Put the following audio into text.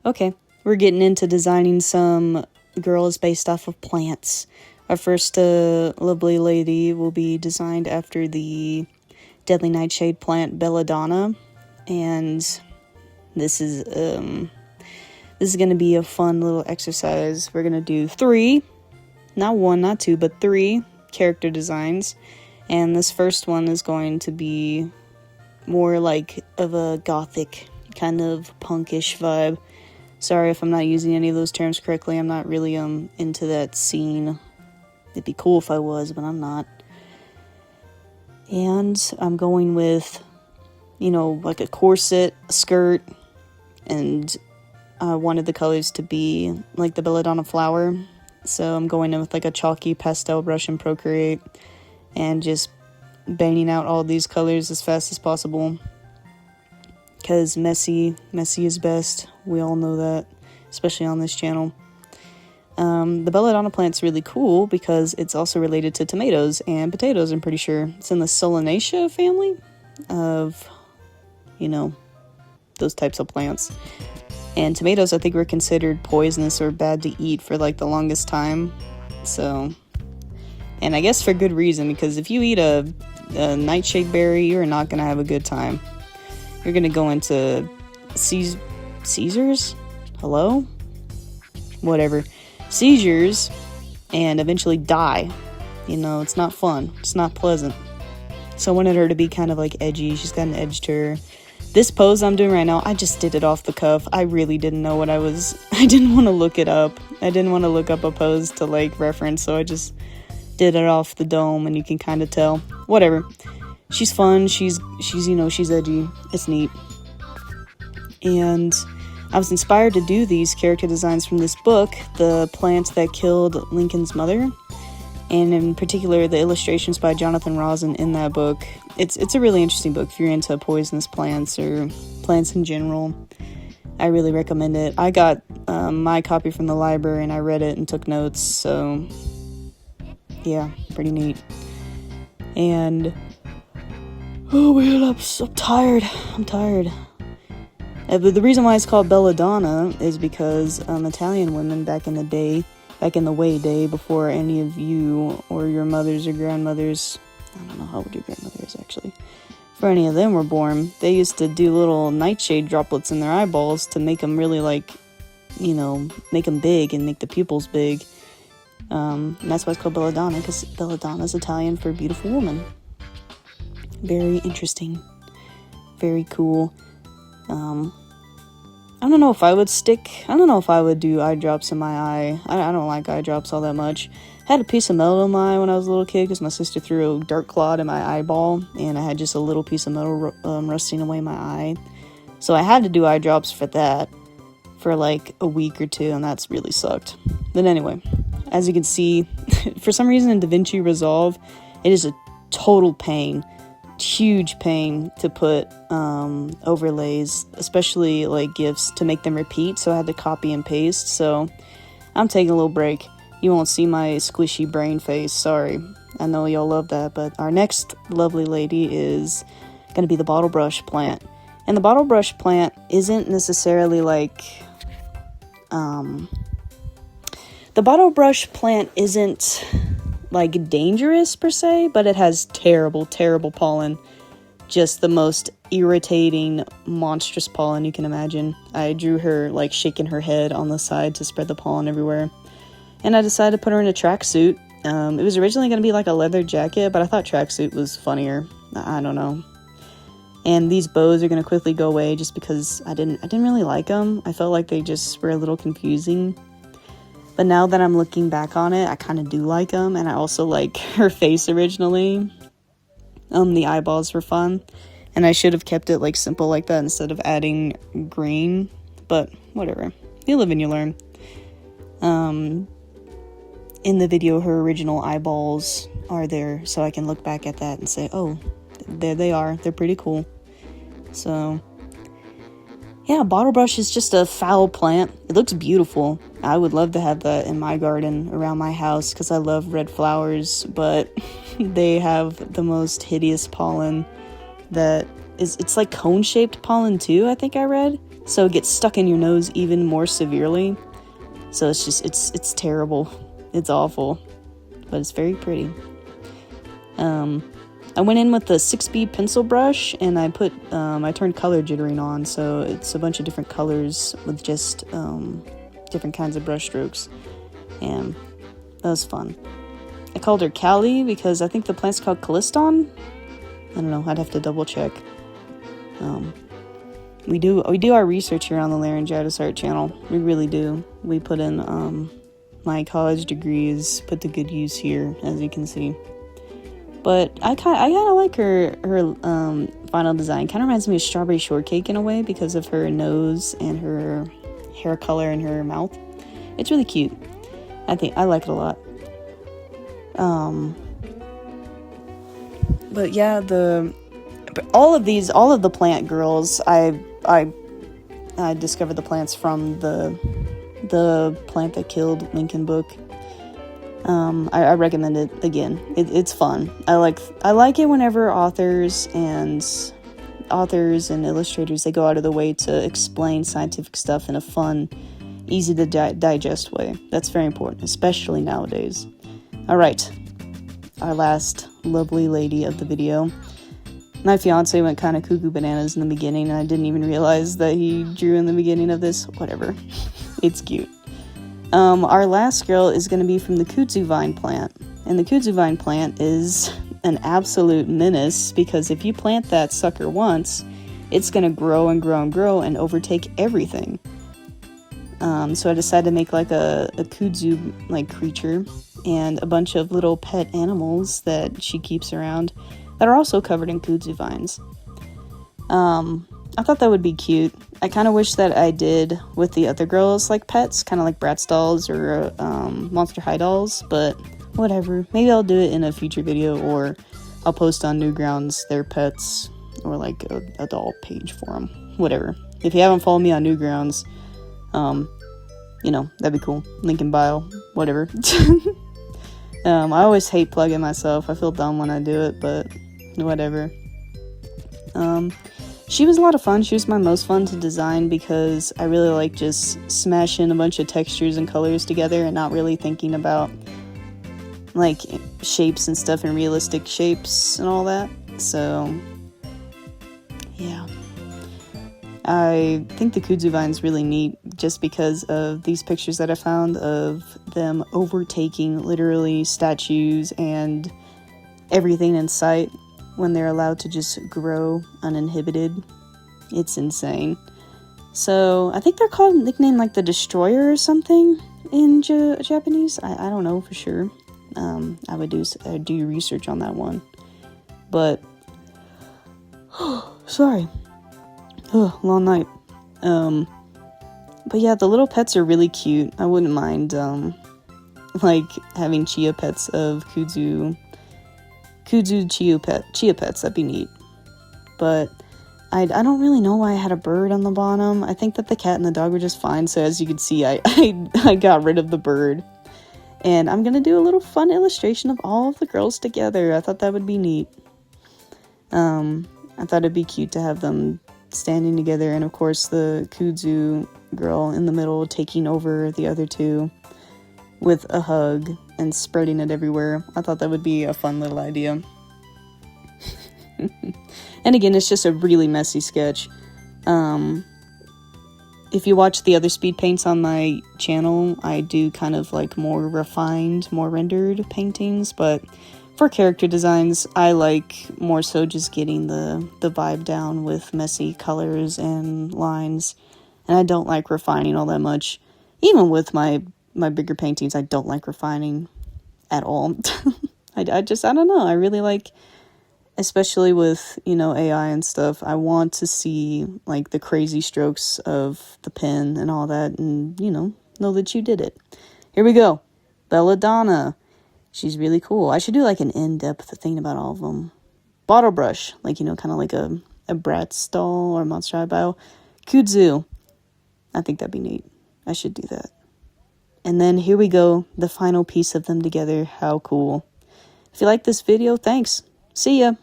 Okay, we're getting into designing some girls based off of plants. Our first lovely lady will be designed after the deadly nightshade plant belladonna, and this is going to be a fun little exercise. We're going to do 3, not 1, not 2, but 3 character designs, and this first one is going to be more like of a gothic kind of punkish vibe. Sorry if I'm not using any of those terms correctly. I'm not really into that scene. It'd be cool if I was, but I'm not. And I'm going with, like a corset, a skirt, and I wanted the colors to be like the belladonna flower. So I'm going in with like a chalky pastel brush in Procreate and just banging out all these colors as fast as possible. Because messy is best. We all know that, especially on this channel. The belladonna plant's really cool because it's also related to tomatoes and potatoes, I'm pretty sure. It's in the Solanaceae family of, those types of plants. And tomatoes, I think, were considered poisonous or bad to eat for, like, the longest time. So, and I guess for good reason, because if you eat a nightshade berry, you're not going to have a good time. You're going to go into seizures? Hello? Whatever. Seizures, and eventually die. It's not fun. It's not pleasant. So I wanted her to be kind of, like, edgy. She's got an edge to her. This pose I'm doing right now, I just did it off the cuff. I really didn't know what I didn't want to look it up. I didn't want to look up a pose to, like, reference, so I just did it off the dome, and you can kind of tell. Whatever. She's fun, she's edgy, it's neat. And I was inspired to do these character designs from this book, The Plant That Killed Lincoln's Mother, and in particular the illustrations by Jonathan Rosen in that book. It's a really interesting book if you're into poisonous plants or plants in general. I really recommend it. I got my copy from the library and I read it and took notes, so yeah, pretty neat. And oh man, I'm so tired. But the reason why it's called belladonna is because Italian women back in the way day, before any of you or your mothers or grandmothers, I don't know how old your grandmother is actually, for any of them were born, they used to do little nightshade droplets in their eyeballs to make them really, like, make them big and make the pupils big. And that's why it's called belladonna, because belladonna is Italian for beautiful woman. Very interesting. Very cool. I don't know if I would do eye drops in my eye. I don't like eye drops all that much. I had a piece of metal in my eye when I was a little kid because my sister threw a dirt clod in my eyeball, and I had just a little piece of metal rusting away my eye. So I had to do eye drops for that for like a week or 2, and that's really sucked. But anyway, as you can see, for some reason in DaVinci Resolve, it is a total pain. Huge pain to put overlays, especially like GIFs, to make them repeat, so I had to copy and paste. So I'm taking a little break. You won't see my squishy brain face, sorry. I know y'all love that, but our next lovely lady is gonna be the bottlebrush plant. And the bottlebrush plant isn't necessarily like the bottlebrush plant isn't like dangerous per se, but it has terrible pollen. Just the most irritating, monstrous pollen you can imagine. I drew her like shaking her head on the side to spread the pollen everywhere, and I decided to put her in a tracksuit. It was originally going to be like a leather jacket, but I thought tracksuit was funnier. I don't know. And these bows are going to quickly go away just because I didn't really like them. I felt like they just were a little confusing. But now that I'm looking back on it, I kind of do like them, and I also like her face originally. The eyeballs were fun, and I should have kept it like simple like that instead of adding green, but whatever. You live and you learn. In the video, her original eyeballs are there, so I can look back at that and say, oh, there they are. They're pretty cool. So yeah, bottlebrush is just a foul plant. It looks beautiful. I would love to have that in my garden around my house because I love red flowers, but they have the most hideous pollen that it's like cone-shaped pollen too, I think I read. So it gets stuck in your nose even more severely. So it's just, it's terrible. It's awful. But it's very pretty. I went in with the 6B pencil brush, and I turned color jittering on, so it's a bunch of different colors with just different kinds of brush strokes, and that was fun. I called her Callie because I think the plant's called Calliston. I don't know, I'd have to double check. We do our research here on the Laryngitis Art channel. We really do. We put in my college degrees, put to good use here, as you can see. But I kind of like her final design. Kind of reminds me of Strawberry Shortcake in a way because of her nose and her hair color and her mouth. It's really cute. I like it a lot. But yeah, all of the plant girls, I discovered the plants from the Plant That Killed Lincoln book. I recommend it again. It's fun. I like it whenever authors and illustrators, they go out of the way to explain scientific stuff in a fun, easy to digest way. That's very important, especially nowadays. All right, our last lovely lady of the video. My fiance went kind of cuckoo bananas in the beginning, and I didn't even realize that he drew in the beginning of this. Whatever. It's cute. Our last girl is going to be from the kudzu vine plant. And the kudzu vine plant is an absolute menace because if you plant that sucker once, it's going to grow and grow and grow and overtake everything. So I decided to make like a kudzu like creature and a bunch of little pet animals that she keeps around that are also covered in kudzu vines. I thought that would be cute. I kind of wish that I did with the other girls like pets, kind of like Bratz dolls or Monster High dolls, but whatever. Maybe I'll do it in a future video, or I'll post on Newgrounds their pets, or like a doll page for them. Whatever. If you haven't followed me on Newgrounds, that'd be cool. Link in bio. Whatever. I always hate plugging myself. I feel dumb when I do it, but whatever. She was a lot of fun. She was my most fun to design because I really like just smashing a bunch of textures and colors together and not really thinking about like shapes and stuff and realistic shapes and all that. So yeah, I think the kudzu vine's really neat just because of these pictures that I found of them overtaking literally statues and everything in sight when they're allowed to just grow uninhibited. It's insane. So I think they're called, nicknamed like the Destroyer or something in Japanese. I don't know for sure. I would do research on that one. But sorry. Long night. But yeah, the little pets are really cute. I wouldn't mind like having chia pets of kudzu chia pets. That'd be neat. But I don't really know why I had a bird on the bottom. I think that the cat and the dog were just fine. So as you can see, I got rid of the bird. And I'm gonna do a little fun illustration of all of the girls together. I thought that would be neat. I thought it'd be cute to have them standing together, and of course the kudzu girl in the middle taking over the other two with a hug and spreading it everywhere. I thought that would be a fun little idea. And again, it's just a really messy sketch. If you watch the other speed paints on my channel, I do kind of like more refined, more rendered paintings, but for character designs, I like more so just getting the vibe down with messy colors and lines, and I don't like refining all that much. Even with my bigger paintings, I don't like refining at all. I don't know, I really like, especially with, AI and stuff, I want to see, like, the crazy strokes of the pen and all that, and, know that you did it. Here we go. Belladonna. She's really cool. I should do, like, an in-depth thing about all of them. Bottlebrush. Like, kind of like a Bratz doll or Monster High Bio. Kudzu. I think that'd be neat. I should do that. And then here we go. The final piece of them together. How cool. If you like this video, thanks. See ya.